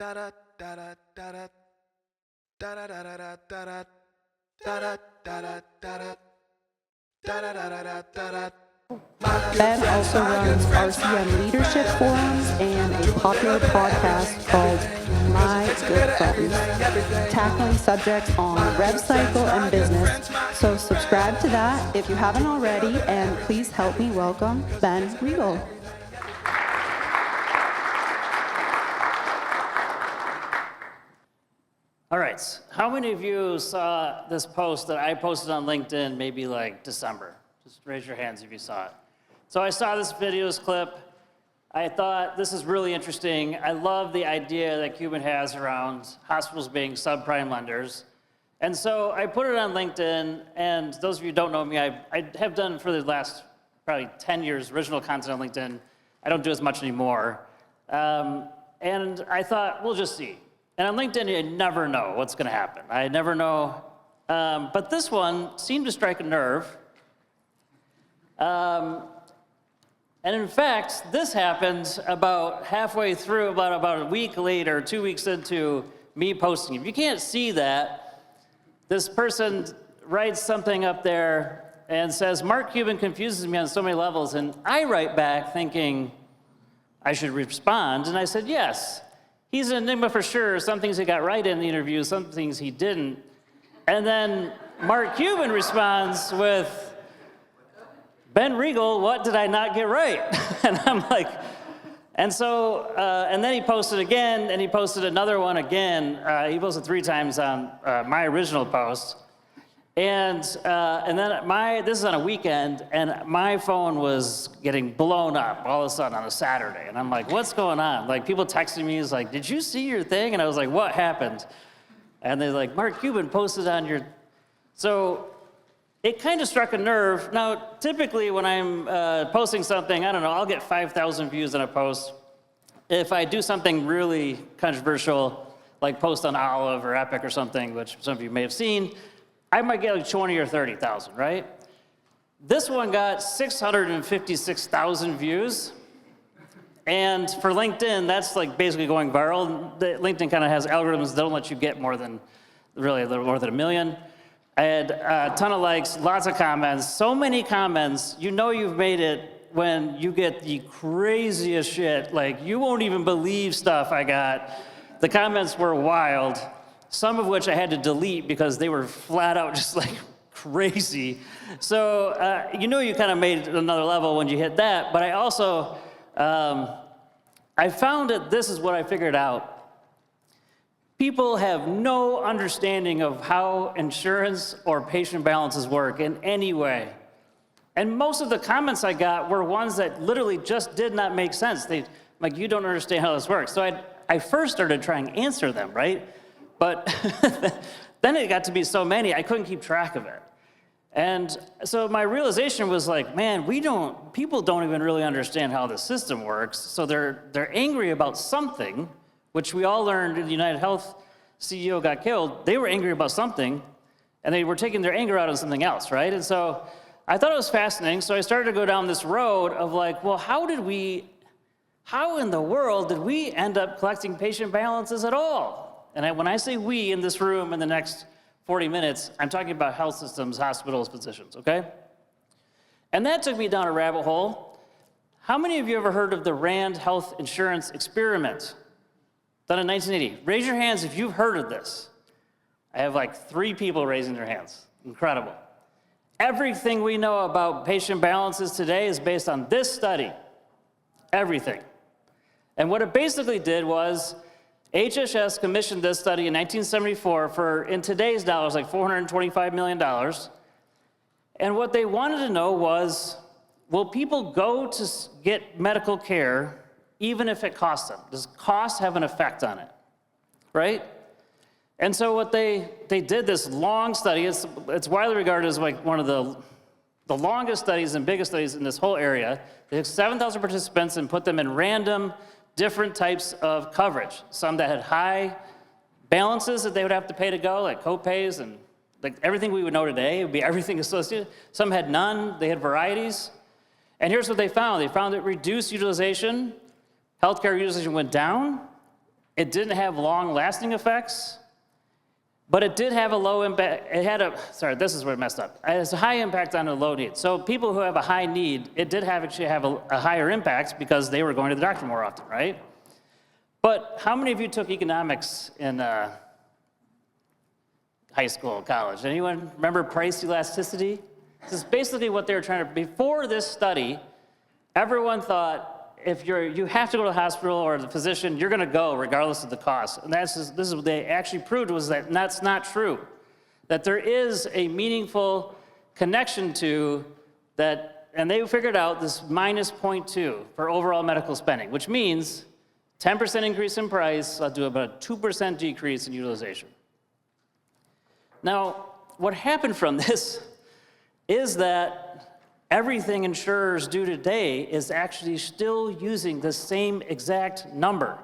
Ben also runs RCM leadership forums and a popular podcast called My Good Friends, tackling subjects on rev cycle and business. So subscribe to that if you haven't already, and please help me welcome Ben Riegel. All right, how many of you saw this post that I posted on LinkedIn maybe like December? Just raise your hands if you saw it. So I saw this videos clip. I thought this is really interesting. I love the idea that Cuban has around hospitals being subprime lenders. And so I put it on LinkedIn, and those of you who don't know me, I have done for the last probably 10 years original content on LinkedIn. I don't do as much anymore. And I thought, we'll just see. And on LinkedIn, you never know what's gonna happen. I never know. But this one seemed to strike a nerve. And in fact, this happened about halfway through, about a week later, 2 weeks into me posting. If you can't see that, this person writes something up there and says, Mark Cuban confuses me on so many levels. And I write back thinking I should respond. And I said, yes, he's an enigma for sure. Some things he got right in the interview, some things he didn't. And then Mark Cuban responds with, Ben Riegel, what did I not get right? And I'm like, and so, and then he posted again, and he posted another one again. He posted 3 times on my original post. And then this is on a weekend, and my phone was getting blown up all of a sudden on a Saturday. And I'm like, what's going on? Like, people texting me is like, did you see your thing? And I was like, what happened? And they're like, Mark Cuban posted on your, so it kind of struck a nerve. Now, typically when I'm posting something, I don't know, I'll get 5,000 views on a post. If I do something really controversial, like post on Olive or Epic or something, which some of you may have seen, I might get like 20 or 30,000, right? This one got 656,000 views. And for LinkedIn, that's like basically going viral. LinkedIn kind of has algorithms that don't let you get more than, really a little more than 1 million. I had a ton of likes, lots of comments, so many comments. You know you've made it when you get the craziest shit. Like, you won't even believe stuff I got. The comments were wild, some of which I had to delete because they were flat out just like crazy. So you know you kind of made it to another level when you hit that. But I also, I found that this is what I figured out. People have no understanding of how insurance or patient balances work in any way. And most of the comments I got were ones that literally just did not make sense. Like, you don't understand how this works. So I first started trying to answer them, right? But then it got to be so many, I couldn't keep track of it. And so my realization was like, man, people don't even really understand how the system works. So they're angry about something, which we all learned in the United Health CEO got killed. They were angry about something, and they were taking their anger out on something else, right? And so I thought it was fascinating, so I started to go down this road of like, well, how in the world did we end up collecting patient balances at all? And when I say we in this room in the next 40 minutes, I'm talking about health systems, hospitals, physicians, okay? And that took me down a rabbit hole. How many of you ever heard of the Rand Health Insurance Experiment? Done in 1980. Raise your hands if you've heard of this. I have like 3 people raising their hands. Incredible. Everything we know about patient balances today is based on this study. Everything. And what it basically did was HHS commissioned this study in 1974 for, in today's dollars, like $425 million. And what they wanted to know was, will people go to get medical care even if it costs them? Does cost have an effect on it, right? And so what they did this long study, it's widely regarded as like one of the longest studies and biggest studies in this whole area. They took 7,000 participants and put them in random different types of coverage. Some that had high balances that they would have to pay to go, like co-pays and like everything we would know today, it would be everything associated. Some had none, they had varieties. And here's what they found. They found that reduced utilization, healthcare utilization went down, It didn't have long-lasting effects, but it did have a low impact. This is where it messed up. It has a high impact on a low need. So people who have a high need, it did actually have a higher impact because they were going to the doctor more often, right? But how many of you took economics in high school, college? Anyone remember price elasticity? This is basically what they were trying to, before this study, everyone thought if you have to go to the hospital or the physician, you're gonna go regardless of the cost. And this is what they actually proved was that that's not true. That there is a meaningful connection to that, and they figured out this minus 0.2 for overall medical spending, which means 10% increase in price will do about a 2% decrease in utilization. Now, what happened from this is that everything insurers do today is actually still using the same exact number.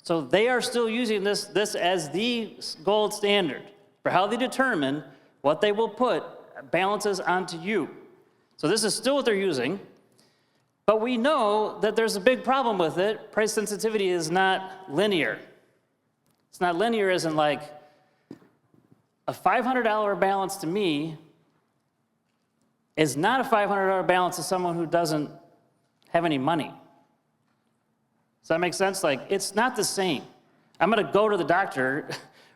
So they are still using this as the gold standard for how they determine what they will put balances onto you. So this is still what they're using, but we know that there's a big problem with it. Price sensitivity is not linear. It's not linear as in like a $500 balance to me is not a $500 balance to someone who doesn't have any money. Does that make sense? Like, it's not the same. I'm gonna go to the doctor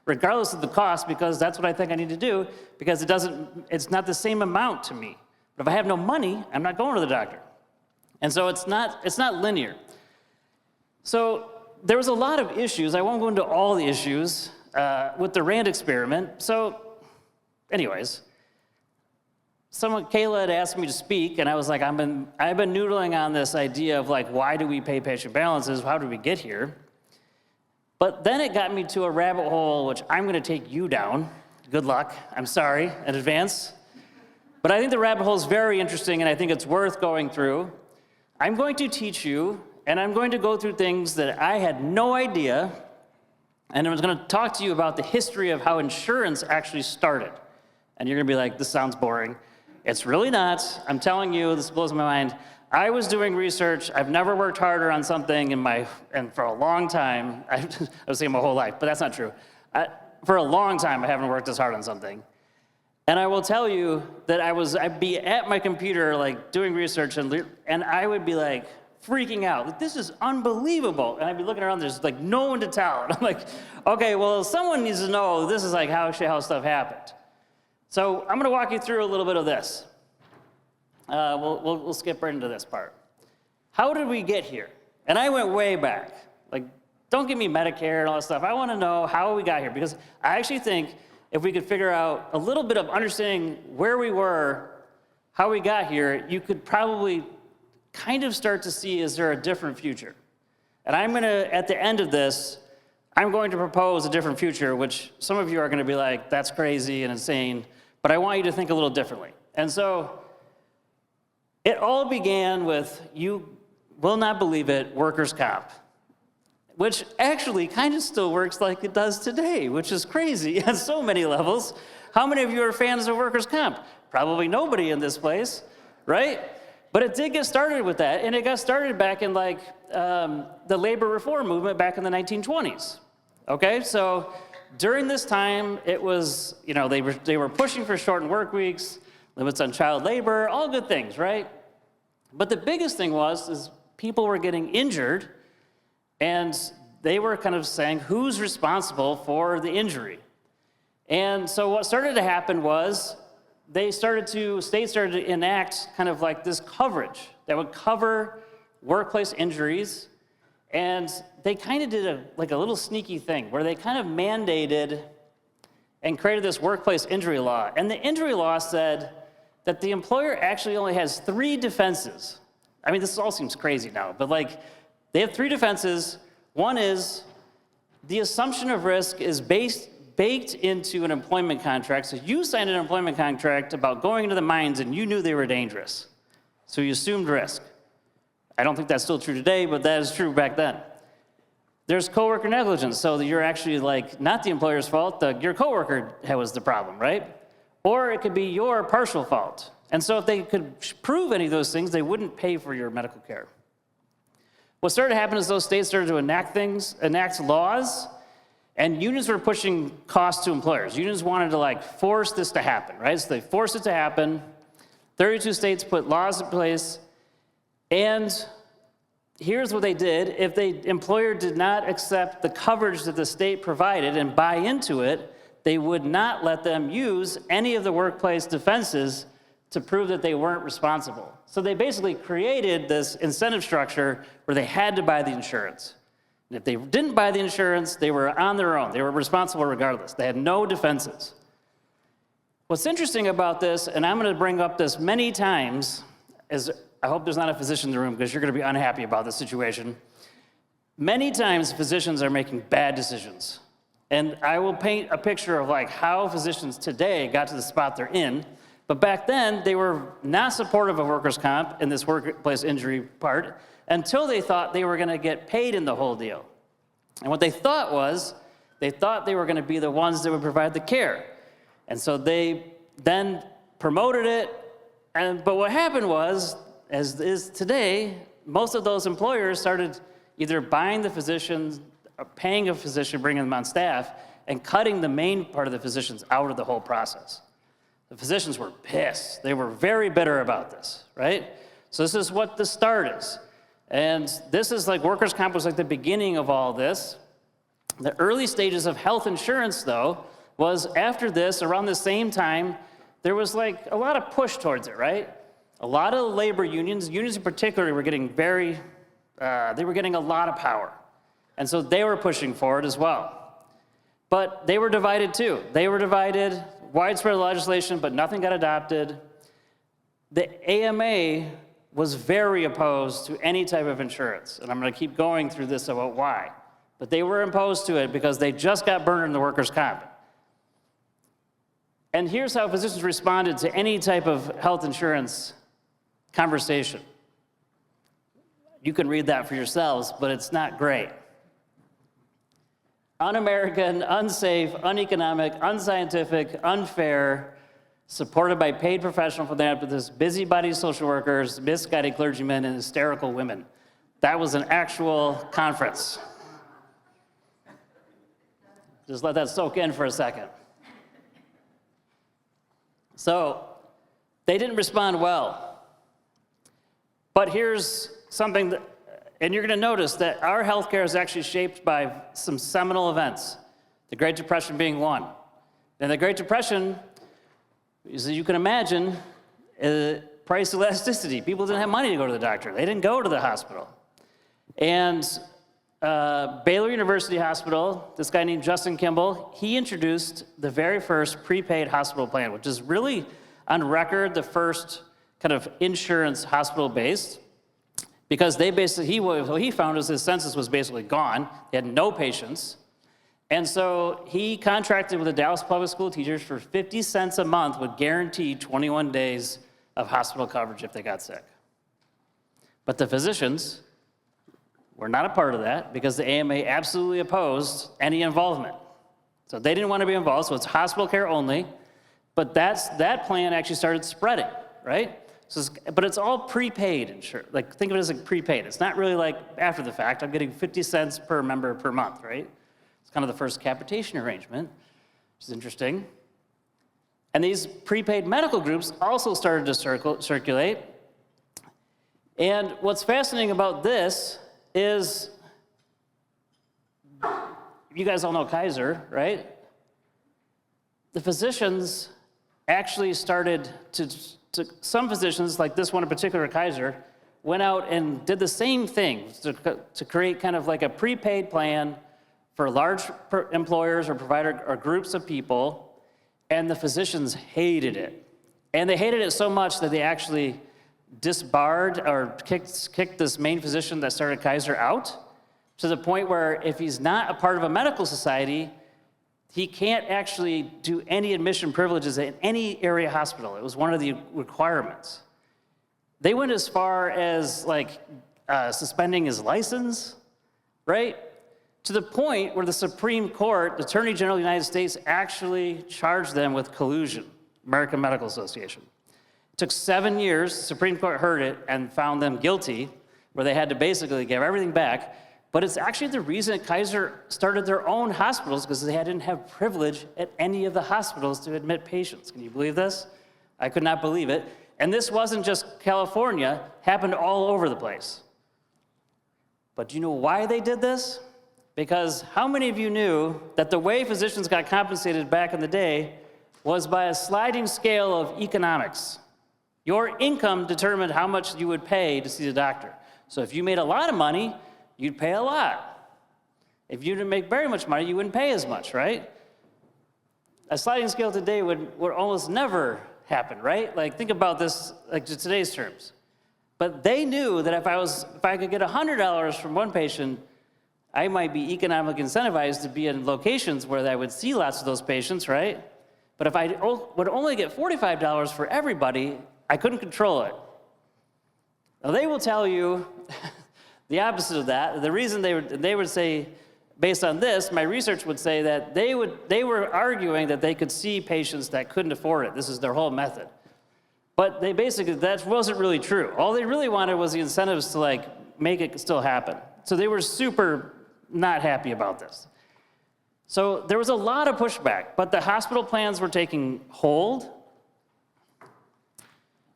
regardless of the cost because that's what I think I need to do because it's not the same amount to me. But if I have no money, I'm not going to the doctor. And so it's not linear. So there was a lot of issues. I won't go into all the issues with the RAND experiment. So anyways, Kayla had asked me to speak, and I was like, I've been noodling on this idea of like, why do we pay patient balances? How did we get here? But then it got me to a rabbit hole, which I'm gonna take you down. Good luck, I'm sorry in advance. But I think the rabbit hole is very interesting, and I think it's worth going through. I'm going to teach you, and I'm going to go through things that I had no idea, and I'm gonna talk to you about the history of how insurance actually started. And you're gonna be like, this sounds boring. It's really not. I'm telling you, this blows my mind. I was doing research. I've never worked harder on something and for a long time. I was saying my whole life, but that's not true. For a long time, I haven't worked this hard on something. And I will tell you that I'd be at my computer, like doing research, and I would be like freaking out. Like, this is unbelievable. And I'd be looking around, there's like no one to tell. And I'm like, okay, well, someone needs to know this is like how stuff happened. So I'm gonna walk you through a little bit of this. We'll skip right into this part. How did we get here? And I went way back. Like, don't give me Medicare and all that stuff. I wanna know how we got here, because I actually think if we could figure out a little bit of understanding where we were, how we got here, you could probably kind of start to see, is there a different future? And I'm gonna, at the end of this, I'm going to propose a different future, which some of you are gonna be like, that's crazy and insane, but I want you to think a little differently. And so, it all began with, you will not believe it, workers' comp, which actually kind of still works like it does today, which is crazy on so many levels. How many of you are fans of workers' comp? Probably nobody in this place, right? But it did get started with that, and it got started back in like the labor reform movement back in the 1920s. Okay, so during this time, it was, they were pushing for shortened work weeks, limits on child labor, all good things, right? But the biggest thing is people were getting injured, and they were kind of saying, who's responsible for the injury? And so what started to happen was states started to enact kind of like this coverage that would cover workplace injuries. And they kind of did a little sneaky thing where they kind of mandated and created this workplace injury law. And the injury law said that the employer actually only has 3 defenses. I mean, this all seems crazy now, but like, they have 3 defenses. One is the assumption of risk is baked into an employment contract. So you signed an employment contract about going into the mines and you knew they were dangerous. So you assumed risk. I don't think that's still true today, but that is true back then. There's coworker negligence, so that you're actually like, not the employer's fault, your coworker was the problem, right? Or it could be your partial fault. And so if they could prove any of those things, they wouldn't pay for your medical care. what started to happen is those states started to enact laws, and unions were pushing costs to employers. Unions wanted to like force this to happen, right? So they forced it to happen. 32 states put laws in place, and here's what they did. If the employer did not accept the coverage that the state provided and buy into it, they would not let them use any of the workplace defenses to prove that they weren't responsible. So they basically created this incentive structure where they had to buy the insurance. And if they didn't buy the insurance, they were on their own. They were responsible regardless. They had no defenses. What's interesting about this, and I'm going to bring up this many times, is I hope there's not a physician in the room because you're going to be unhappy about this situation. Many times physicians are making bad decisions. And I will paint a picture of like how physicians today got to the spot they're in. But back then, they were not supportive of workers' comp in this workplace injury part until they thought they were going to get paid in the whole deal. And what they thought was, they thought they were going to be the ones that would provide the care. And so they then promoted it. But what happened was, as is today, most of those employers started either buying the physicians, or paying a physician, bringing them on staff, and cutting the main part of the physicians out of the whole process. The physicians were pissed. They were very bitter about this, right? So this is what the start is. And this is like workers' comp was like the beginning of all this. The early stages of health insurance, though, was after this, around the same time, there was like a lot of push towards it, right? A lot of labor unions in particular, were getting they were getting a lot of power. And so they were pushing for it as well. But they were divided too. They were divided, widespread legislation, but nothing got adopted. The AMA was very opposed to any type of insurance. And I'm going to keep going through this about why. But they were opposed to it because they just got burned in the workers' comp. And here's how physicians responded to any type of health insurance conversation. You can read that for yourselves, but it's not great. Un-American, unsafe, uneconomic, unscientific, unfair, supported by paid professional philanthropists, busybody social workers, misguided clergymen, and hysterical women. That was an actual conference. Just let that soak in for a second. So, they didn't respond well. But here's something that, and you're going to notice that our healthcare is actually shaped by some seminal events, the Great Depression being one. And the Great Depression, as you can imagine, price elasticity. People didn't have money to go to the doctor. They didn't go to the hospital. And Baylor University Hospital, this guy named Justin Kimball, he introduced the very first prepaid hospital plan, which is really on record the first kind of insurance hospital-based. Because they basically, what he found was his census was basically gone. They had no patients. And so he contracted with the Dallas Public School teachers for 50 cents a month would guarantee 21 days of hospital coverage if they got sick. But the physicians were not a part of that because the AMA absolutely opposed any involvement. So they didn't want to be involved, so it's hospital care only. But that plan actually started spreading, right? But it's all prepaid insurance. Like, think of it as like prepaid. It's not really like after the fact. I'm getting 50 cents per member per month, right? It's kind of the first capitation arrangement, which is interesting. And these prepaid medical groups also started to circulate. And what's fascinating about this is, you guys all know Kaiser, right? The physicians actually started to some physicians, like this one in particular, Kaiser, went out and did the same thing to create kind of like a prepaid plan for large employers or provider or groups of people, and the physicians hated it. And they hated it so much that they actually disbarred or kicked this main physician that started Kaiser out, to the point where if he's not a part of a medical society, he can't actually do any admission privileges in any area hospital. It was one of the requirements. They went as far as like suspending his license, right? To the point where the Supreme Court, the Attorney General of the United States, actually charged them with collusion, American Medical Association. It took 7 years, the Supreme Court heard it and found them guilty, where they had to basically give everything back. But it's actually the reason Kaiser started their own hospitals, because they didn't have privilege at any of the hospitals to admit patients. Can you believe this? I could not believe it. And this wasn't just California, happened all over the place. But do you know why they did this? Because how many of you knew that the way physicians got compensated back in the day was by a sliding scale of economics? Your income determined how much you would pay to see the doctor. So if you made a lot of money, you'd pay a lot. If you didn't make very much money, you wouldn't pay as much, right? A sliding scale today would almost never happen, right? Like, think about this, like, to today's terms. But they knew that if I could get $100 from one patient, I might be economically incentivized to be in locations where I would see lots of those patients, right? But if I would only get $45 for everybody, I couldn't control it. Now, they will tell you the opposite of that. The reason they would say, based on this, my research would say that they were arguing that they could see patients that couldn't afford it. This is their whole method. But they basically, that wasn't really true. All they really wanted was the incentives to, like, make it still happen. So they were super not happy about this. So there was a lot of pushback, but the hospital plans were taking hold,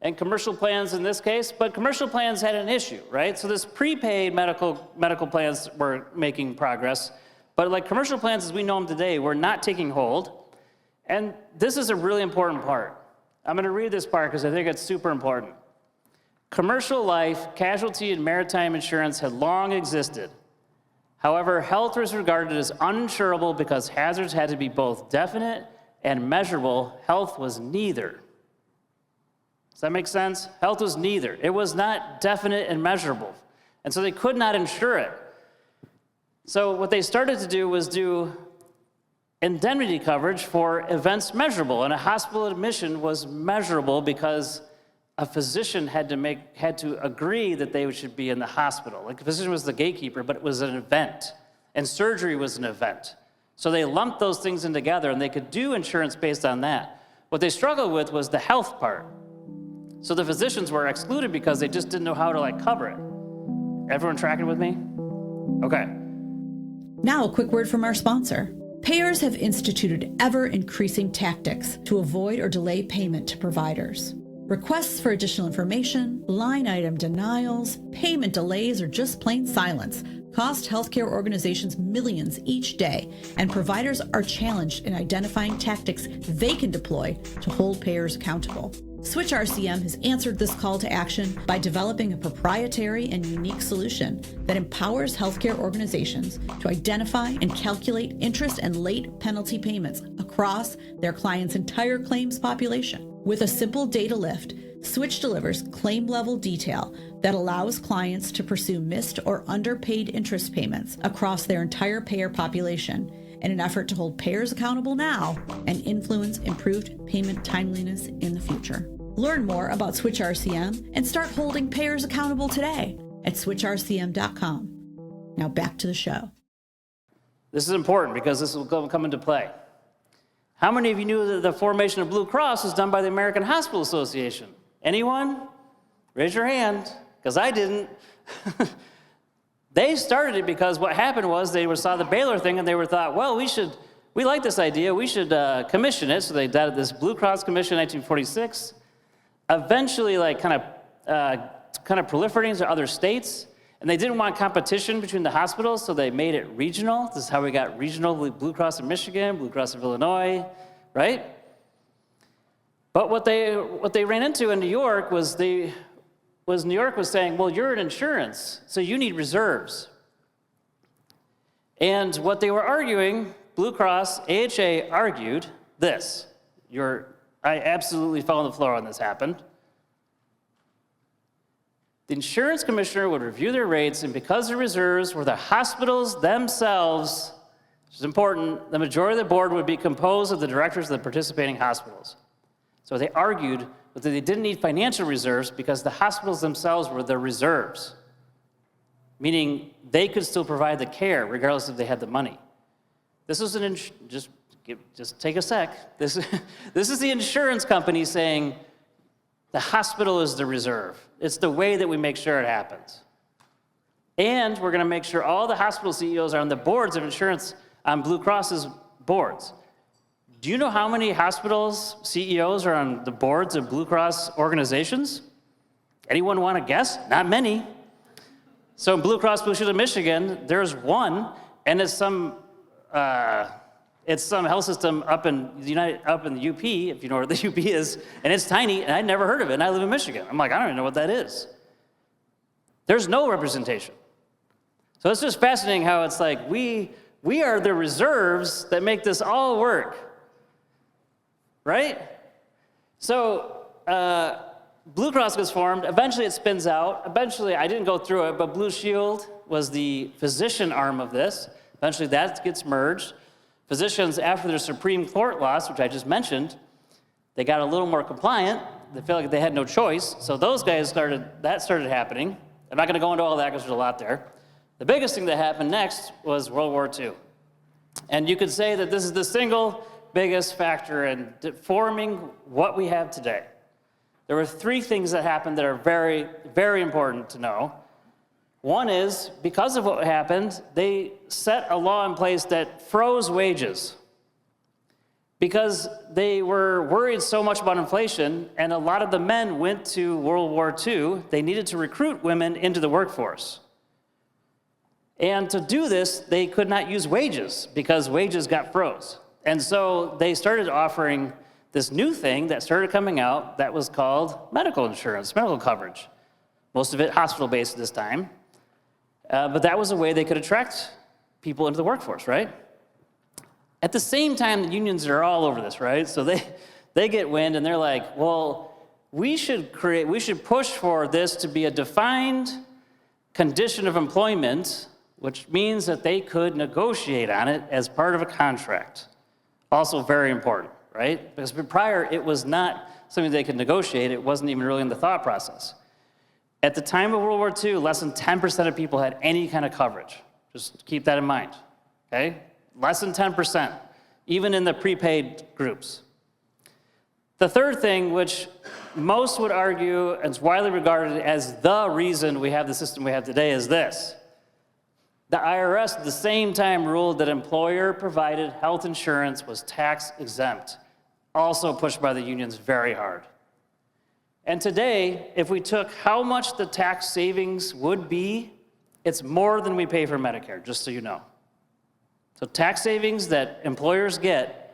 and commercial plans in this case, but commercial plans had an issue, right? So this prepaid medical plans were making progress, but like commercial plans as we know them today were not taking hold. And this is a really important part. I'm gonna read this part because I think it's super important. Commercial life, casualty, and maritime insurance had long existed. However, health was regarded as uninsurable because hazards had to be both definite and measurable. Health was neither. Does that make sense? Health was neither. It was not definite and measurable. And so they could not insure it. So what they started to do was do indemnity coverage for events measurable. And a hospital admission was measurable because a physician had to agree that they should be in the hospital. Like, the physician was the gatekeeper, but it was an event. And surgery was an event. So they lumped those things in together, and they could do insurance based on that. What they struggled with was the health part. So the physicians were excluded because they just didn't know how to, like, cover it. Everyone tracking with me? Okay. Now a quick word from our sponsor. Payers have instituted ever-increasing tactics to avoid or delay payment to providers. Requests for additional information, line item denials, payment delays, or just plain silence cost healthcare organizations millions each day, and providers are challenged in identifying tactics they can deploy to hold payers accountable. Switch RCM has answered this call to action by developing a proprietary and unique solution that empowers healthcare organizations to identify and calculate interest and late penalty payments across their clients' entire claims population. With a simple data lift, Switch delivers claim-level detail that allows clients to pursue missed or underpaid interest payments across their entire payer population in an effort to hold payers accountable now and influence improved payment timeliness in the future. Learn more about Switch RCM and start holding payers accountable today at switchrcm.com. Now back to the show. This is important because this will come into play. How many of you knew that the formation of Blue Cross was done by the American Hospital Association? Anyone? Raise your hand, because I didn't. They started it because what happened was they saw the Baylor thing and they thought, well, we like this idea, we should commission it. So they did this Blue Cross Commission in 1946. Eventually, like, kind of proliferating to other states. And they didn't want competition between the hospitals, so they made it regional. This is how we got regional Blue Cross in Michigan, Blue Cross of Illinois, right? But what they ran into in New York was New York was saying, well, you're an insurance, so you need reserves. And what they were arguing, Blue Cross, AHA argued this. I absolutely fell on the floor when this happened. The insurance commissioner would review their rates, and because the reserves were the hospitals themselves, which is important, the majority of the board would be composed of the directors of the participating hospitals. So they argued that they didn't need financial reserves because the hospitals themselves were the reserves, meaning they could still provide the care regardless if they had the money. This was just take a sec. This is the insurance company saying the hospital is the reserve. It's the way that we make sure it happens. And we're going to make sure all the hospital CEOs are on the boards of insurance on Blue Cross's boards. Do you know how many hospitals CEOs are on the boards of Blue Cross organizations? Anyone want to guess? Not many. So in Blue Cross Blue Shield of Michigan, there's one, and it's some health system up in the UP, if you know where the UP is, and it's tiny, and I'd never heard of it, and I live in Michigan. I'm like, I don't even know what that is. There's no representation. So it's just fascinating how it's like we are the reserves that make this all work, right? So Blue Cross was formed. Eventually it spins out. Eventually, I didn't go through it, but Blue Shield was the physician arm of this. Eventually that gets merged. Physicians, after their Supreme Court loss, which I just mentioned, they got a little more compliant. They felt like they had no choice. So those guys started happening. I'm not gonna go into all that because there's a lot there. The biggest thing that happened next was World War II. And you could say that this is the single biggest factor in forming what we have today. There were three things that happened that are very, very important to know. One is, because of what happened, they set a law in place that froze wages. Because they were worried so much about inflation, and a lot of the men went to World War II, they needed to recruit women into the workforce. And to do this, they could not use wages, because wages got froze. And so they started offering this new thing that started coming out that was called medical insurance, medical coverage. Most of it hospital-based this time. But that was a way they could attract people into the workforce, right? At the same time, the unions are all over this, right? So they get wind and they're like, well, we should push for this to be a defined condition of employment, which means that they could negotiate on it as part of a contract. Also very important, right? Because prior, it was not something they could negotiate. It wasn't even really in the thought process. At the time of World War II, less than 10% of people had any kind of coverage. Just keep that in mind, okay? Less than 10%, even in the prepaid groups. The third thing, which most would argue and is widely regarded as the reason we have the system we have today, is this. The IRS at the same time ruled that employer-provided health insurance was tax exempt, also pushed by the unions very hard. And today, if we took how much the tax savings would be, it's more than we pay for Medicare, just so you know. So tax savings that employers get,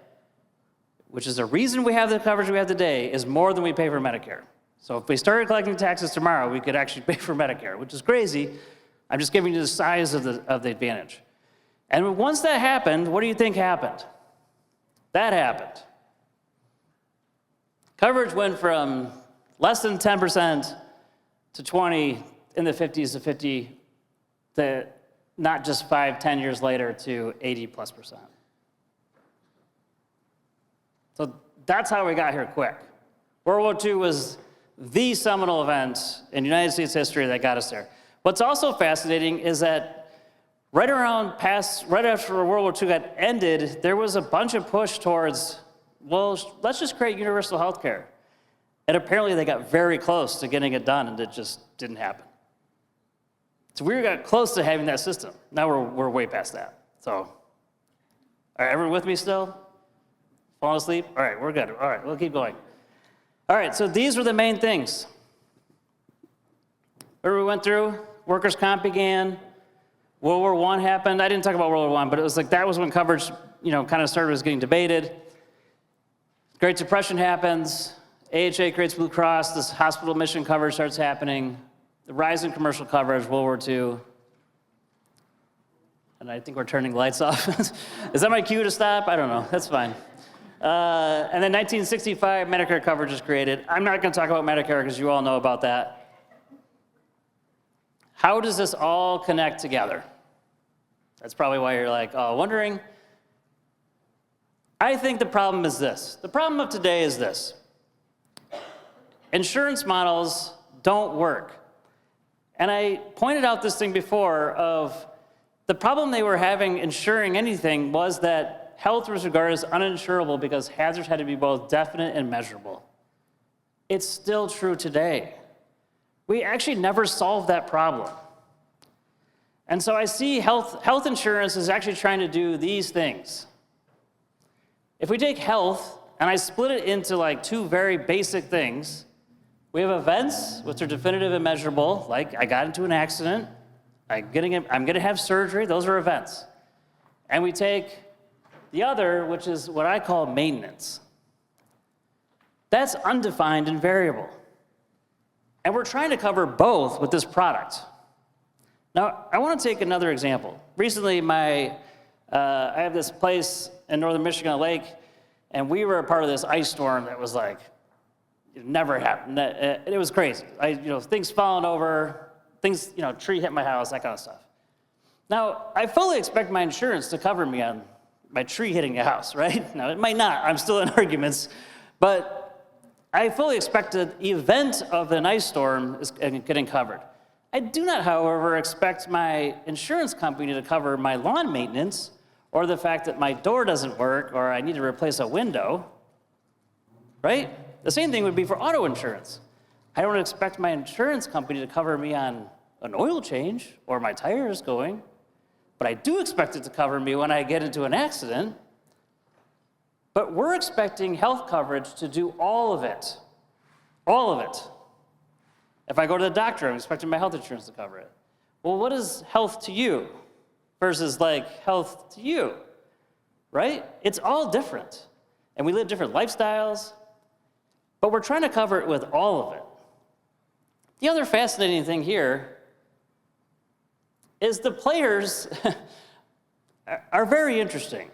which is the reason we have the coverage we have today, is more than we pay for Medicare. So if we started collecting taxes tomorrow, we could actually pay for Medicare, which is crazy. I'm just giving you the size of the advantage. And once that happened, what do you think happened? That happened. Coverage went from less than 10% to 20 in the 50s to 50, to not just 5-10 years later to 80+%. So that's how we got here quick. World War II was the seminal event in United States history that got us there. What's also fascinating is that right after World War II got ended, there was a bunch of push towards, well, let's just create universal health care. And apparently they got very close to getting it done, and it just didn't happen. So we got close to having that system. Now we're way past that. So, all right, everyone with me still? Falling asleep? All right, we're good. All right, we'll keep going. All right, so these were the main things. Where we went through, workers' comp began, World War I happened. I didn't talk about World War I, but it was like that was when coverage, kind of started was getting debated. Great Depression happens. AHA creates Blue Cross. This hospital admission coverage starts happening. The rise in commercial coverage, World War II. And I think we're turning lights off. Is that my cue to stop? I don't know. That's fine. And then 1965, Medicare coverage is created. I'm not going to talk about Medicare because you all know about that. How does this all connect together? That's probably why you're like, wondering. I think the problem is this. The problem of today is this. Insurance models don't work. And I pointed out this thing before of the problem they were having insuring anything was that health was regarded as uninsurable because hazards had to be both definite and measurable. It's still true today. We actually never solved that problem. And so I see health insurance is actually trying to do these things. If we take health and I split it into like two very basic things, we have events, which are definitive and measurable, like I got into an accident, I'm gonna have surgery, those are events. And we take the other, which is what I call maintenance. That's undefined and variable. And we're trying to cover both with this product. Now, I want to take another example. Recently, I have this place in northern Michigan, a lake, and we were a part of this ice storm that was like, it never happened. It was crazy. Things falling over, tree hit my house, that kind of stuff. Now, I fully expect my insurance to cover me on my tree hitting a house, right? Now, it might not. I'm still in arguments. But I fully expect the event of an ice storm is getting covered. I do not, however, expect my insurance company to cover my lawn maintenance or the fact that my door doesn't work or I need to replace a window, right? The same thing would be for auto insurance. I don't expect my insurance company to cover me on an oil change or my tires going, but I do expect it to cover me when I get into an accident. But we're expecting health coverage to do all of it. All of it. If I go to the doctor, I'm expecting my health insurance to cover it. Well, what is health to you versus like health to you, right? It's all different. And we live different lifestyles, but we're trying to cover it with all of it. The other fascinating thing here is the players are very interesting.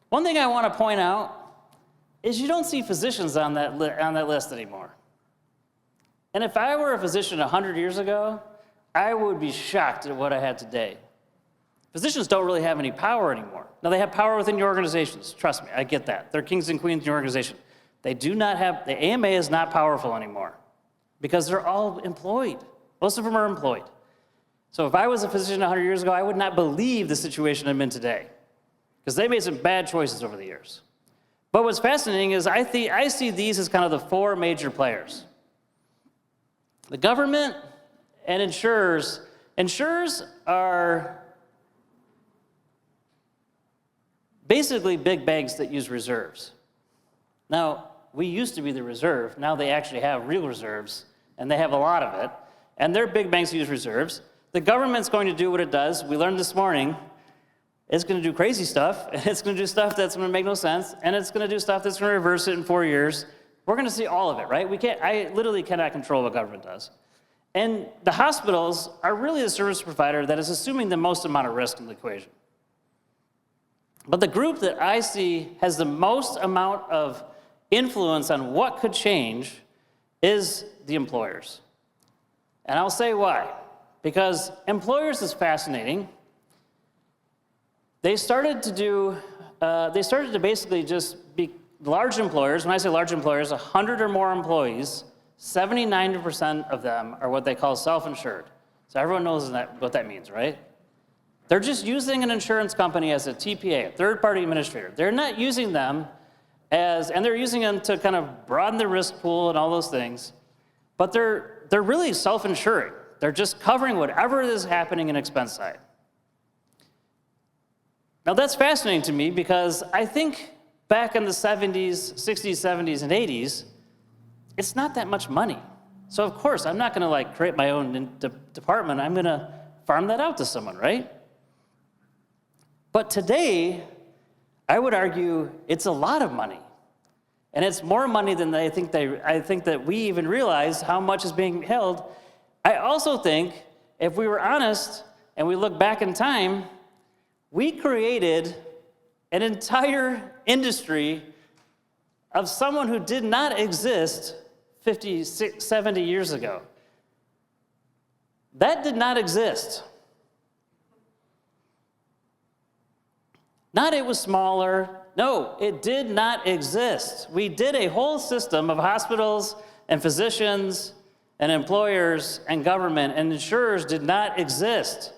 One thing I want to point out is you don't see physicians on that list anymore. And if I were a physician 100 years ago, I would be shocked at what I had today. Physicians don't really have any power anymore. Now, they have power within your organizations. Trust me, I get that. They're kings and queens in your organization. They do not have, the AMA is not powerful anymore because they're all employed. Most of them are employed. So if I was a physician 100 years ago, I would not believe the situation I'm in today because they made some bad choices over the years. But what's fascinating is I see these as kind of the four major players. The government and insurers. Insurers are basically big banks that use reserves. Now, we used to be the reserve. Now they actually have real reserves, and they have a lot of it. And they're big banks that use reserves. The government's going to do what it does. We learned this morning. It's going to do crazy stuff, and it's going to do stuff that's going to make no sense, and it's going to do stuff that's going to reverse it in 4 years. We're going to see all of it, right? I literally cannot control what government does. And the hospitals are really the service provider that is assuming the most amount of risk in the equation. But the group that I see has the most amount of influence on what could change is the employers. And I'll say why. Because employers is fascinating. They started to basically just be large employers. When I say large employers, 100 or more employees, 79% of them are what they call self-insured. So everyone knows what that means, right? They're just using an insurance company as a TPA, a third-party administrator. They're not using them and they're using them to kind of broaden the risk pool and all those things, but they're really self-insuring. They're just covering whatever is happening in expense side. Now that's fascinating to me because I think back in the 70s, 60s, 70s, and 80s, it's not that much money. So of course, I'm not gonna create my own department. I'm gonna farm that out to someone, right? But today, I would argue it's a lot of money. And it's more money than I think that we even realize how much is being held. I also think if we were honest and we look back in time, we created an entire industry of someone who did not exist 50, 60, 70 years ago. That did not exist. Not it was smaller. No, it did not exist. We did a whole system of hospitals and physicians and employers and government and insurers did not exist.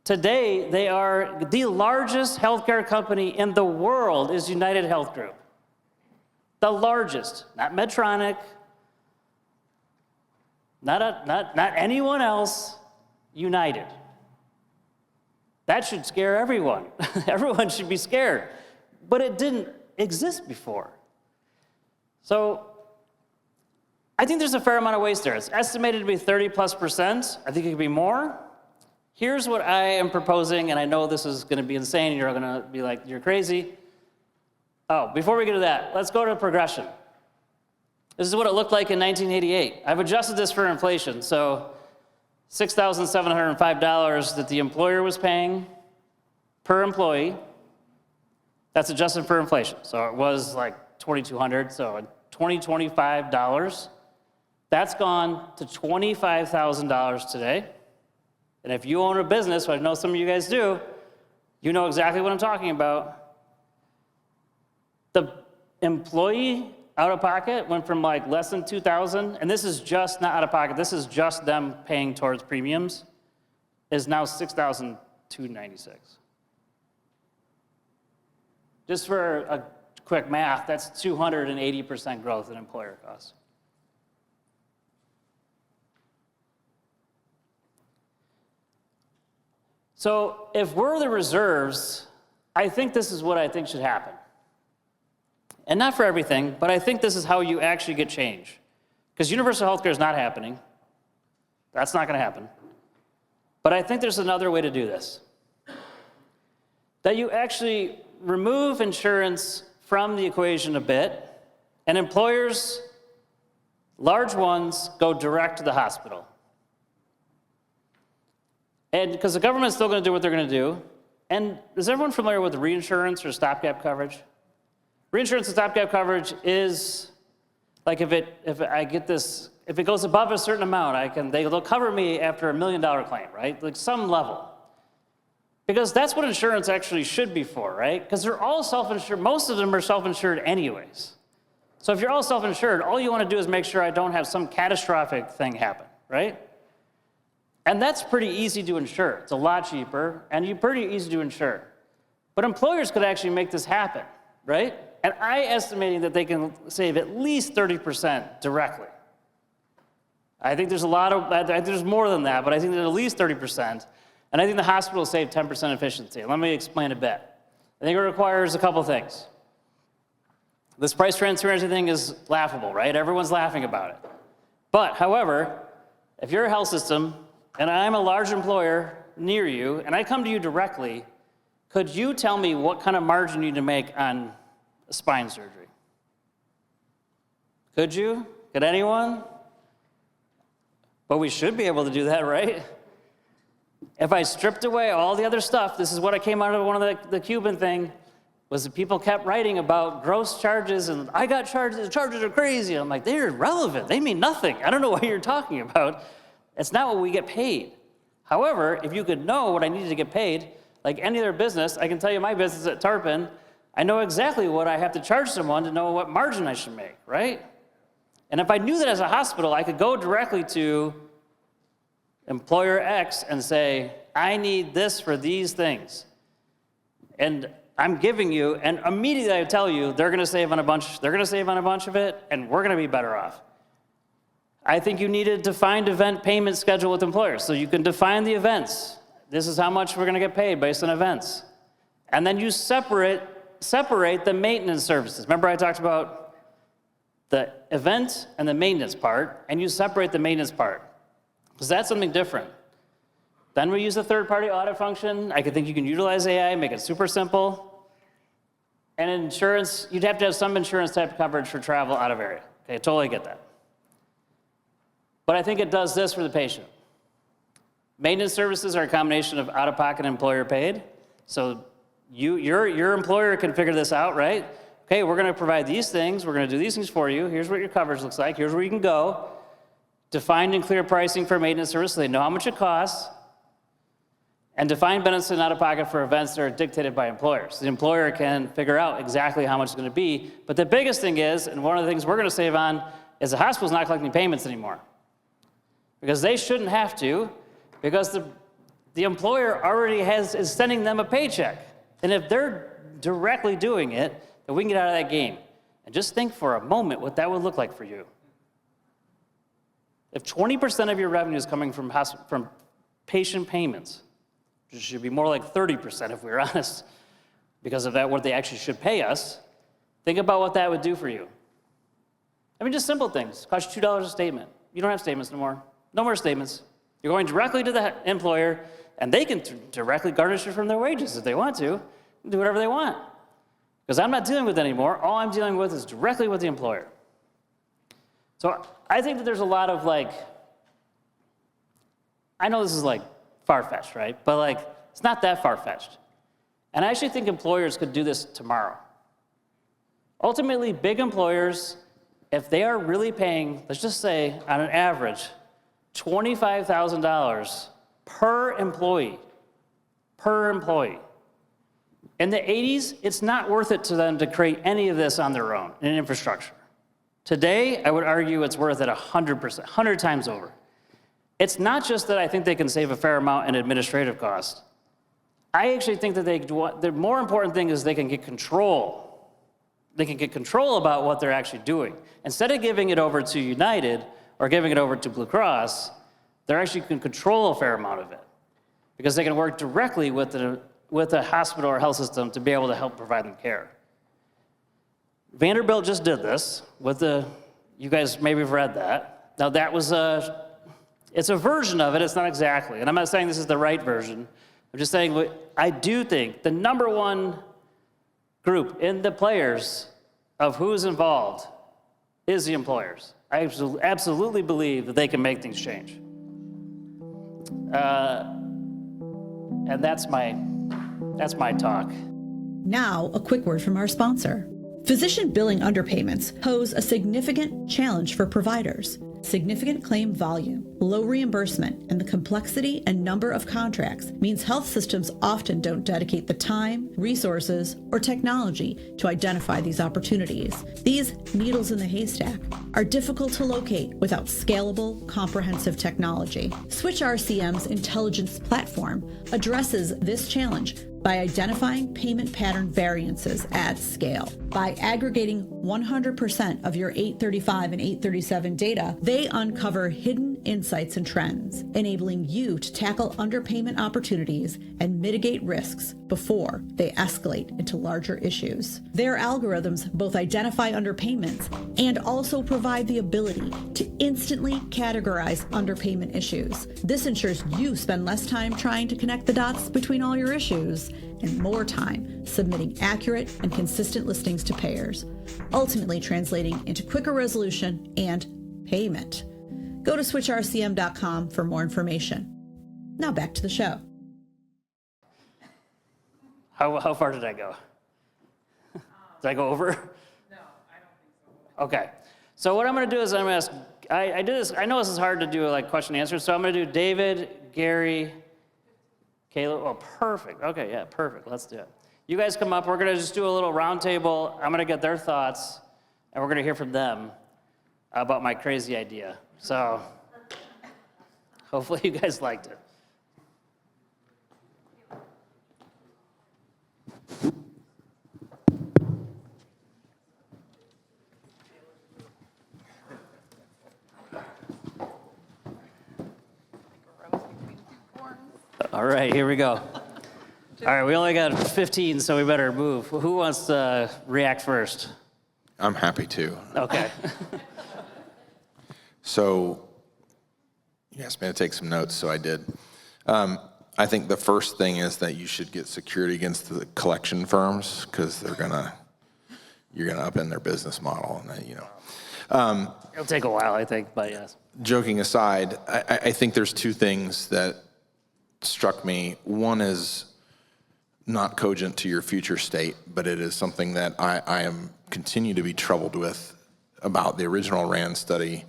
Today, they are the largest healthcare company in the world is United Health Group. The largest, not Medtronic, not anyone else, United. That should scare everyone. Everyone should be scared. But it didn't exist before. So I think there's a fair amount of waste there. It's estimated to be 30+%. I think it could be more. Here's what I am proposing, and I know this is going to be insane, and you're going to be like, you're crazy. Oh, before we get to that, let's go to progression. This is what it looked like in 1988. I've adjusted this for inflation. So $6,705 that the employer was paying per employee, that's adjusted for inflation. So it was like $2,200, so $25. That's gone to $25,000 today. And if you own a business, which I know some of you guys do, you know exactly what I'm talking about. The employee out of pocket went from like less than $2,000, and this is just not out of pocket, this is just them paying towards premiums, is now $6,296. Just for a quick math, that's 280% growth in employer costs. So if we're the reserves, I think this is what I think should happen. And not for everything, but I think this is how you actually get change. Because universal health care is not happening. That's not going to happen. But I think there's another way to do this. That you actually remove insurance from the equation a bit, and employers, large ones, go direct to the hospital. And because the government's still going to do what they're going to do. And is everyone familiar with reinsurance or stopgap coverage? Reinsurance and stopgap coverage is like if it goes above a certain amount, they'll cover me after $1 million claim, right? Like some level. Because that's what insurance actually should be for, right? Because they're all self-insured. Most of them are self-insured anyways. So if you're all self-insured, all you want to do is make sure I don't have some catastrophic thing happen, right? And that's pretty easy to insure. It's a lot cheaper, and pretty easy to insure. But employers could actually make this happen, right? And I estimating that they can save at least 30% directly. I think there's there's more than that, but I think there's at least 30%. And I think the hospital will save 10% efficiency. Let me explain a bit. I think it requires a couple things. This price transparency thing is laughable, right? Everyone's laughing about it. But, however, if you're a health system, and I'm a large employer near you, and I come to you directly, could you tell me what kind of margin you need to make on spine surgery? Could you? Could anyone? But we should be able to do that, right? If I stripped away all the other stuff, this is what I came out of one of the Cuban thing, was that people kept writing about gross charges, and I got charges, the charges are crazy. I'm like, they're irrelevant, they mean nothing. I don't know what you're talking about. It's not what we get paid. However, if you could know what I needed to get paid, like any other business, I can tell you my business at Tarpon, I know exactly what I have to charge someone to know what margin I should make, right? And if I knew that as a hospital, I could go directly to employer X and say, I need this for these things. And I'm giving you, and immediately I tell you, they're gonna save on a bunch of it, and we're gonna be better off. I think you need a defined event payment schedule with employers. So you can define the events. This is how much we're gonna get paid based on events. And then you separate the maintenance services. Remember I talked about the event and the maintenance part, and you separate the maintenance part, because that's something different. Then we use the third-party audit function. I think you can utilize AI, make it super simple. And insurance, you'd have to have some insurance type coverage for travel out of area. Okay, totally get that. But I think it does this for the patient. Maintenance services are a combination of out-of-pocket and employer paid. So your employer can figure this out, right? Okay, we're gonna provide these things, we're gonna do these things for you, here's what your coverage looks like, here's where you can go. Defined and clear pricing for maintenance service, so they know how much it costs. And defined benefits and out-of-pocket for events that are dictated by employers. The employer can figure out exactly how much it's gonna be. But the biggest thing is, and one of the things we're gonna save on, is the hospital's not collecting payments anymore. Because they shouldn't have to, because the employer already is sending them a paycheck. And if they're directly doing it, then we can get out of that game. And just think for a moment what that would look like for you. If 20% of your revenue is coming from patient payments, It should be more like 30% if we're honest, because of that, what they actually should pay us. Think about what that would do for you. I mean, just simple things. Cost you $2 a statement. You don't have statements no more. No more statements. You're going directly to the employer, and they can directly garnish it from their wages if they want to, do whatever they want. Because I'm not dealing with it anymore. All I'm dealing with is directly with the employer. So I think that there's a lot of I know this is far-fetched, right? But it's not that far-fetched. And I actually think employers could do this tomorrow. Ultimately, big employers, if they are really paying, let's just say on an average, $25,000 per employee. In the 80s, it's not worth it to them to create any of this on their own in infrastructure. Today, I would argue it's worth it 100%, 100 times over. It's not just that I think they can save a fair amount in administrative costs. I actually think that the more important thing is they can get control. They can get control about what they're actually doing. Instead of giving it over to United or giving it over to Blue Cross, they actually can control a fair amount of it because they can work directly with the hospital or health system to be able to help provide them care. Vanderbilt just did this with you guys maybe have read that. Now that was it's a version of it, it's not exactly. And I'm not saying this is the right version. I'm just saying I do think the number one group in the players of who's involved is the employers. I absolutely believe that they can make things change. And that's my talk. Now, a quick word from our sponsor. Physician billing underpayments pose a significant challenge for providers. Significant claim volume, low reimbursement, and the complexity and number of contracts means health systems often don't dedicate the time, resources, or technology to identify these opportunities. These needles in the haystack are difficult to locate without scalable, comprehensive technology. Switch RCM's intelligence platform addresses this challenge by identifying payment pattern variances at scale. By aggregating 100% of your 835 and 837 data, they uncover hidden insights and trends, enabling you to tackle underpayment opportunities and mitigate risks before they escalate into larger issues. Their algorithms both identify underpayments and also provide the ability to instantly categorize underpayment issues. This ensures you spend less time trying to connect the dots between all your issues and more time submitting accurate and consistent listings to payers, ultimately translating into quicker resolution and payment. Go to switchrcm.com for more information. Now back to the show. How far did I go? Did I go over? No, I don't think so. Okay. So what I'm going to do is I'm going to ask, I did this, I know this is hard to do question and answer, so I'm going to do David, Gary, Kayla. Oh, perfect. Okay, yeah, perfect. Let's do it. You guys come up. We're going to just do a little round table. I'm going to get their thoughts, and we're going to hear from them about my crazy idea. So hopefully you guys liked it. All right, here we go. All right, we only got 15, so we better move. Who wants to react first? I'm happy to. Okay. So you asked me to take some notes, so I did. I think the first thing is that you should get security against the collection firms because you're gonna upend their business model, and It'll take a while, I think, but yes. Joking aside, I think there's two things that struck me. One is not cogent to your future state, but it is something that I am continue to be troubled with about the original RAND study,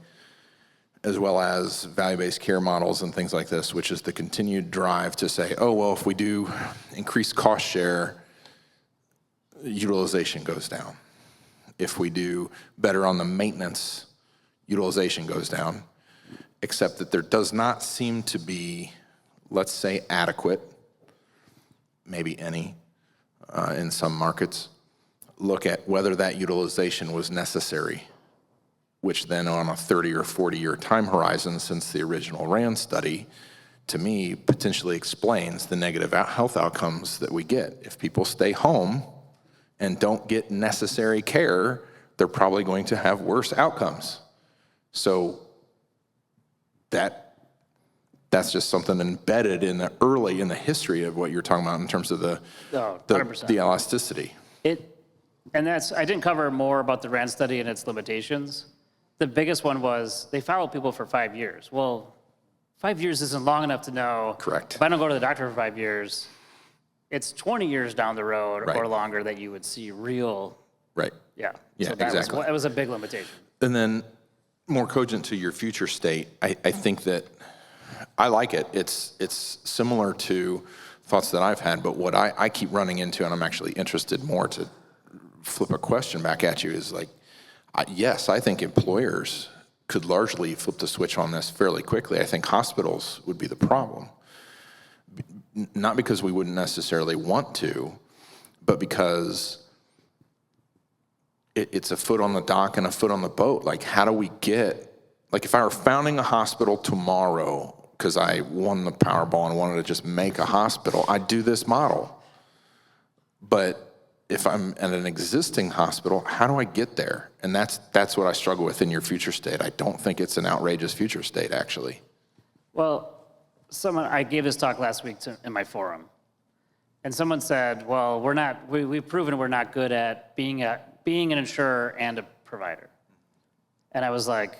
as well as value-based care models and things like this, which is the continued drive to say, oh, well, if we do increase cost share, utilization goes down. If we do better on the maintenance, utilization goes down, except that there does not seem to be, let's say, adequate, maybe any, in some markets, look at whether that utilization was necessary, which then on a 30 or 40 year time horizon since the original RAND study to me, potentially explains the negative health outcomes that we get. If people stay home and don't get necessary care, they're probably going to have worse outcomes. So that's just something embedded in the history of what you're talking about in terms of the 100%. the elasticity. I didn't cover more about the RAND study and its limitations. The biggest one was they followed people for 5 years. Well, 5 years isn't long enough to know. Correct. If I don't go to the doctor for 5 years, it's 20 years down the road Right. or longer that you would see real. Right. Yeah. Yeah, So that exactly. that was a big limitation. And then more cogent to your future state, I think that I like it. It's similar to thoughts that I've had, but what I keep running into, and I'm actually interested more to flip a question back at you, is like, yes, I think employers could largely flip the switch on this fairly quickly. I think hospitals would be the problem. Not because we wouldn't necessarily want to, but because it's a foot on the dock and a foot on the boat. Like, how do we get, like, if I were founding a hospital tomorrow because I won the Powerball and wanted to just make a hospital, I'd do this model. But if I'm at an existing hospital, how do I get there? And that's what I struggle with in your future state. I don't think it's an outrageous future state, actually. Well, I gave this talk last week in my forum, and someone said, well, we've proven we're not good at being an insurer and a provider. And I was like,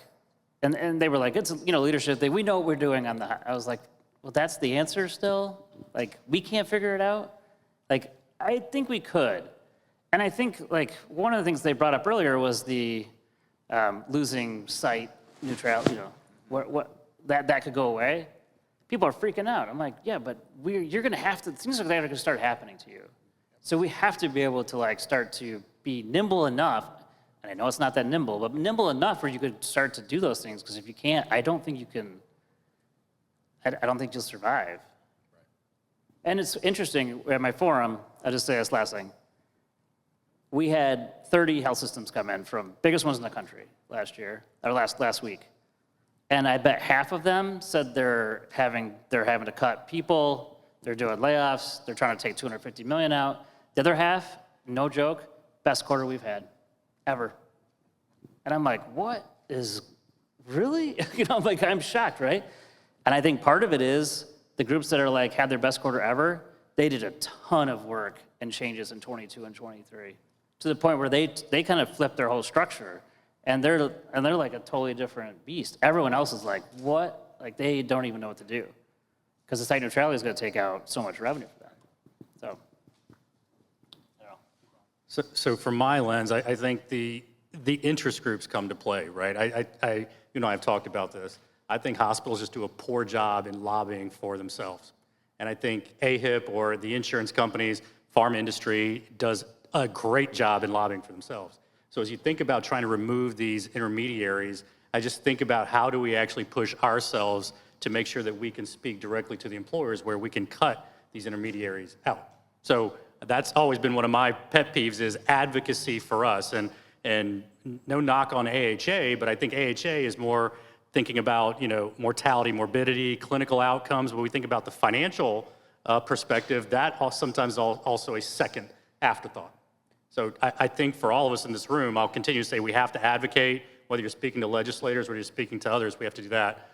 and they were like, it's, leadership, we know what we're doing on the, I was like, well, that's the answer still? Like, we can't figure it out? Like, I think we could. And I think, like, one of the things they brought up earlier was the losing site neutrality, that could go away. People are freaking out. I'm like, yeah, but you're going to have to, things like that are going to start happening to you. So we have to be able to, like, start to be nimble enough, and I know it's not that nimble, but nimble enough where you could start to do those things, because if you can't, I don't think you can, I don't think you'll survive. And it's interesting, at my forum, I'll just say this last thing. We had 30 health systems come in from biggest ones in the country last week. And I bet half of them said they're having to cut people, they're doing layoffs, they're trying to take $250 million out. The other half, no joke, best quarter we've had, ever. And I'm like, what is, really? I'm shocked, right? And I think part of it is the groups that are like, had their best quarter ever, they did a ton of work and changes in 22 and 23, to the point where they kind of flipped their whole structure. And they're like a totally different beast. Everyone else is like, what? Like, they don't even know what to do, because the site neutrality is going to take out so much revenue for them. So, I don't know. So from my lens, I think the interest groups come to play, right? I've talked about this. I think hospitals just do a poor job in lobbying for themselves. And I think AHIP or the insurance companies, pharma industry does a great job in lobbying for themselves. So as you think about trying to remove these intermediaries, I just think about how do we actually push ourselves to make sure that we can speak directly to the employers where we can cut these intermediaries out. So that's always been one of my pet peeves, is advocacy for us. And no knock on AHA, but I think AHA is more thinking about, mortality, morbidity, clinical outcomes. When we think about the financial perspective, that sometimes is also a second afterthought. So I think for all of us in this room, I'll continue to say we have to advocate, whether you're speaking to legislators or you're speaking to others, we have to do that.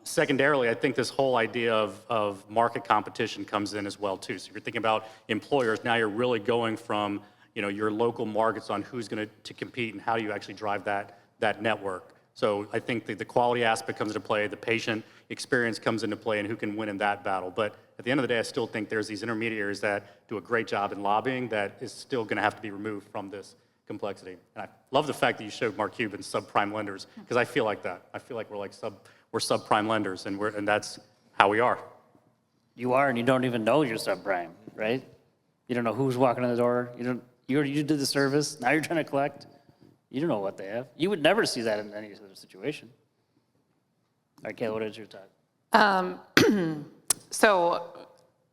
Secondarily, I think this whole idea of market competition comes in as well too. So if you're thinking about employers, now you're really going from your local markets on who's going to compete and how do you actually drive that network. So I think the quality aspect comes into play, the patient experience comes into play, and who can win in that battle. But at the end of the day, I still think there's these intermediaries that do a great job in lobbying that is still going to have to be removed from this complexity. And I love the fact that you showed Mark Cuban subprime lenders, because I feel like that. I feel like we're subprime lenders, and that's how we are. You are, and you don't even know you're subprime, right? You don't know who's walking in the door. You did the service. Now you're trying to collect. You don't know what they have. You would never see that in any other situation. All right, Kayla, what is your thought? So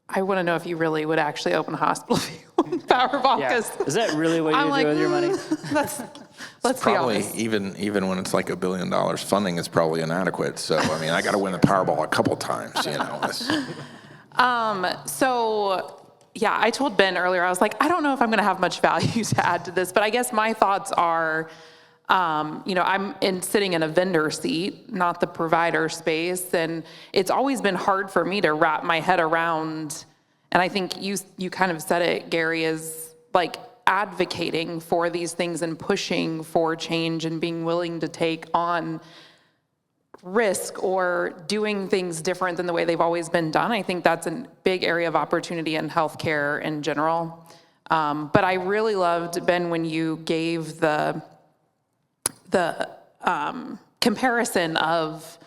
I want to know if you really would actually open a hospital if you Powerball Yeah. because Is that really what I'm you like, do with your money? let's be Probably honest. even when it's like $1 billion, funding is probably inadequate. So I mean, I got to win the Powerball a couple times, you know. So, yeah, I told Ben earlier, I was like, I don't know if I'm going to have much value to add to this, but I guess my thoughts are, I'm sitting in a vendor seat, not the provider space, and it's always been hard for me to wrap my head around, and I think you kind of said it, Gary, is like advocating for these things and pushing for change and being willing to take on risk or doing things different than the way they've always been done. I think that's a big area of opportunity in healthcare in general. But I really loved, Ben, when you gave the comparison of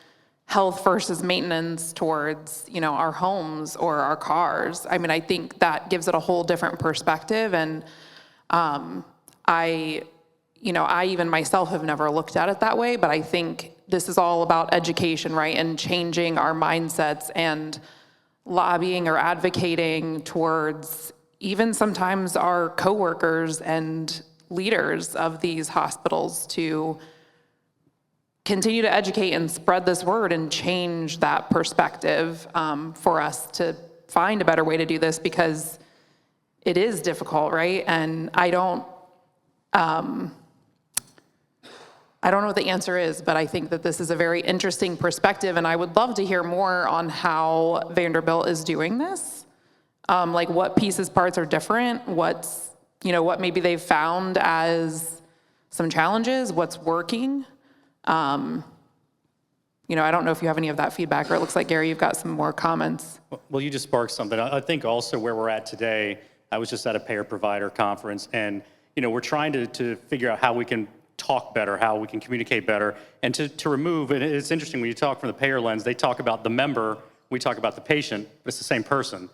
health versus maintenance towards, our homes or our cars. I mean, I think that gives it a whole different perspective. And I even myself have never looked at it that way, but I think this is all about education, right? And changing our mindsets and lobbying or advocating towards even sometimes our coworkers and leaders of these hospitals to continue to educate and spread this word and change that perspective for us to find a better way to do this, because it is difficult, right? And I don't know what the answer is, but I think that this is a very interesting perspective, and I would love to hear more on how Vanderbilt is doing this. Like what pieces, parts are different, what maybe they've found as some challenges, what's working. I don't know if you have any of that feedback, or it looks like, Gary, you've got some more comments. Well, you just sparked something. I think also where we're at today, I was just at a payer-provider conference, and we're trying to figure out how we can talk better, how we can communicate better, and to remove, and it's interesting when you talk from the payer lens, they talk about the member, we talk about the patient, but it's the same person.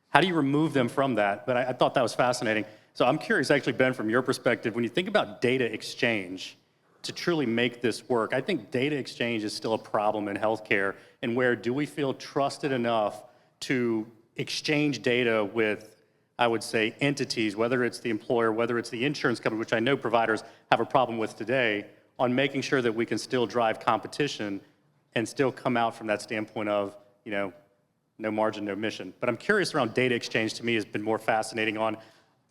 How do you remove them from that? But I thought that was fascinating. So I'm curious, actually, Ben, from your perspective, when you think about data exchange to truly make this work, I think data exchange is still a problem in healthcare, and where do we feel trusted enough to exchange data with, I would say, entities, whether it's the employer, whether it's the insurance company, which I know providers have a problem with today, on making sure that we can still drive competition and still come out from that standpoint of, no margin, no mission. But I'm curious around data exchange. To me has been more fascinating on,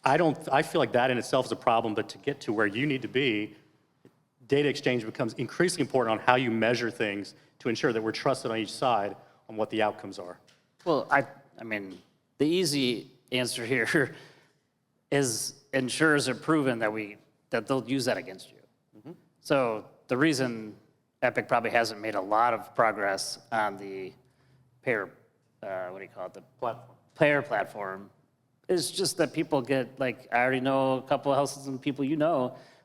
I feel like that in itself is a problem, but to get to where you need to be, data exchange becomes increasingly important on how you measure things to ensure that we're trusted on each side on what the outcomes are. Well, I mean, the easy answer here is insurers have proven that they'll use that against you. Mm-hmm. So the reason Epic probably hasn't made a lot of progress on the payer, the payer platform, is just that people get, like, I already know a couple of health system people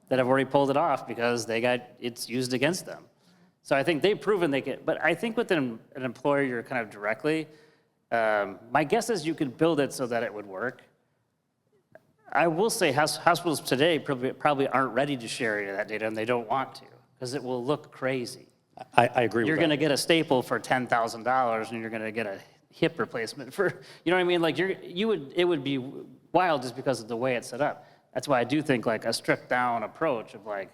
that have already pulled it off because it's used against them. So I think they've proven they can, but I think with an employer, you're kind of directly, my guess is you could build it so that it would work. I will say hospitals today probably aren't ready to share that data, and they don't want to, because it will look crazy. I agree with that. You're going to get a staple for $10,000, and you're going to get a hip replacement for, you know what I mean? Like it would be wild just because of the way it's set up. That's why I do think like a stripped down approach of like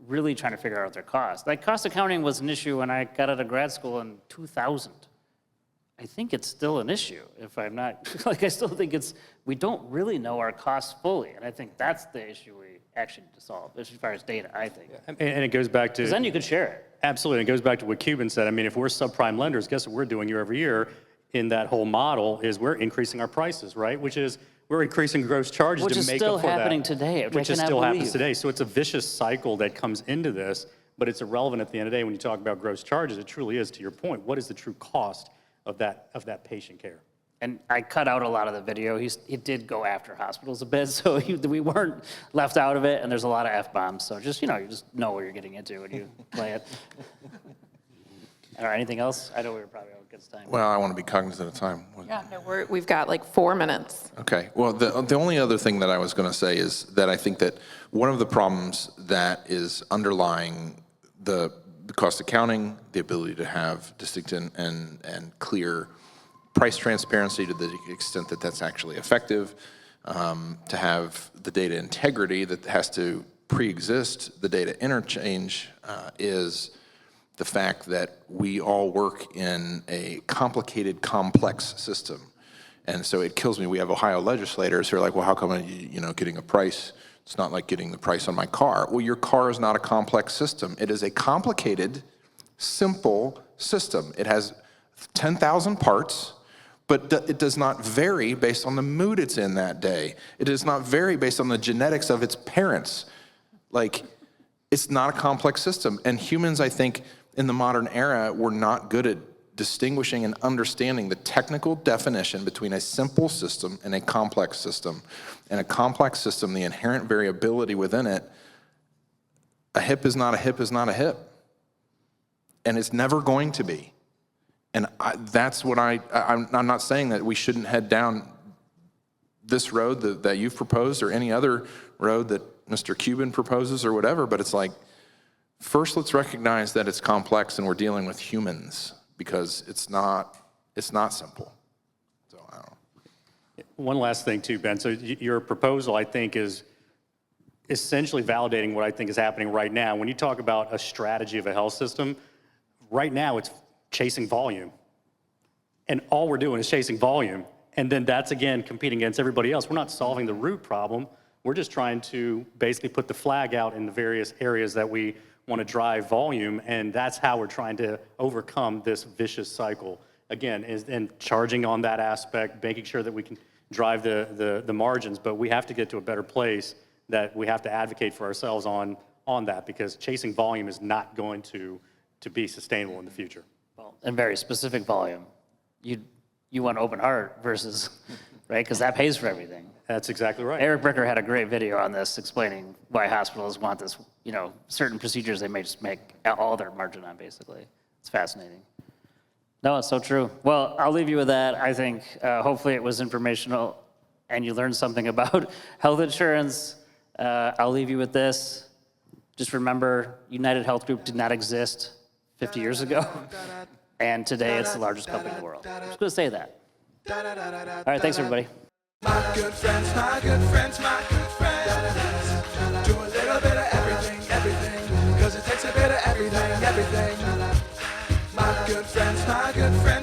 really trying to figure out their cost. Like cost accounting was an issue when I got out of grad school in 2000. I think it's still an issue if I'm not, like I still think we don't really know our costs fully. And I think that's the issue we actually need to solve as far as data, I think. And it goes back to. Because then you could share it. Absolutely, and it goes back to what Cuban said. I mean, if we're subprime lenders, guess what we're doing year over year in that whole model is we're increasing our prices, right? Which is we're increasing gross charges to make up for that. Which is still happening today. Which is still happens today. So it's a vicious cycle that comes into this, but it's irrelevant at the end of the day when you talk about gross charges. It truly is, to your point, what is the true cost of that patient care? And I cut out a lot of the video. He did go after hospitals a bit, so we weren't left out of it, and there's a lot of F-bombs. So just, you just know what you're getting into when you play it. All right, anything else? I know we were probably out against time. Well, I want to be cognizant of time. Yeah, no, we've got like 4 minutes. Okay. Well, the only other thing that I was going to say is that I think that one of the problems that is underlying the cost accounting, the ability to have distinct and clear price transparency to the extent that that's actually effective, to have the data integrity that has to pre-exist the data interchange is the fact that we all work in a complicated, complex system. And so it kills me. We have Ohio legislators who are like, well, how come getting a price, it's not like getting the price on my car. Well, your car is not a complex system. It is a complicated, simple system. It has 10,000 parts, but it does not vary based on the mood it's in that day. It does not vary based on the genetics of its parents. Like, it's not a complex system. And humans, I think, in the modern era, we're not good at distinguishing and understanding the technical definition between a simple system and a complex system. And a complex system, the inherent variability within it, a hip is not a hip is not a hip. And it's never going to be. And that's what I'm not saying that we shouldn't head down this road that you've proposed or any other road that Mr. Cuban proposes or whatever, but it's like, first, let's recognize that it's complex and we're dealing with humans because it's not simple. So I don't know. One last thing too, Ben. So your proposal, I think, is essentially validating what I think is happening right now. When you talk about a strategy of a health system, right now it's chasing volume. And all we're doing is chasing volume. And then that's, again, competing against everybody else. We're not solving the root problem. We're just trying to basically put the flag out in the various areas that we want to drive volume, and that's how we're trying to overcome this vicious cycle. Again, and charging on that aspect, making sure that we can drive the margins, but we have to get to a better place that we have to advocate for ourselves on that, because chasing volume is not going to be sustainable in the future. Well, and very specific volume. You want open heart versus, right? Because that pays for everything. That's exactly right. Eric Bricker had a great video on this explaining why hospitals want this, certain procedures they may just make all their margin on, basically. It's fascinating. No, it's so true. Well, I'll leave you with that. I think hopefully it was informational and you learned something about health insurance. I'll leave you with this. Just remember, United Health Group did not exist 50 years ago. And today it's the largest company in the world. I'm just going to say that. All right, thanks, everybody. My good friends, my good friends, my good friends. Do a little bit of everything, everything. Cause it takes a bit of everything, everything. My good friends, my good friends.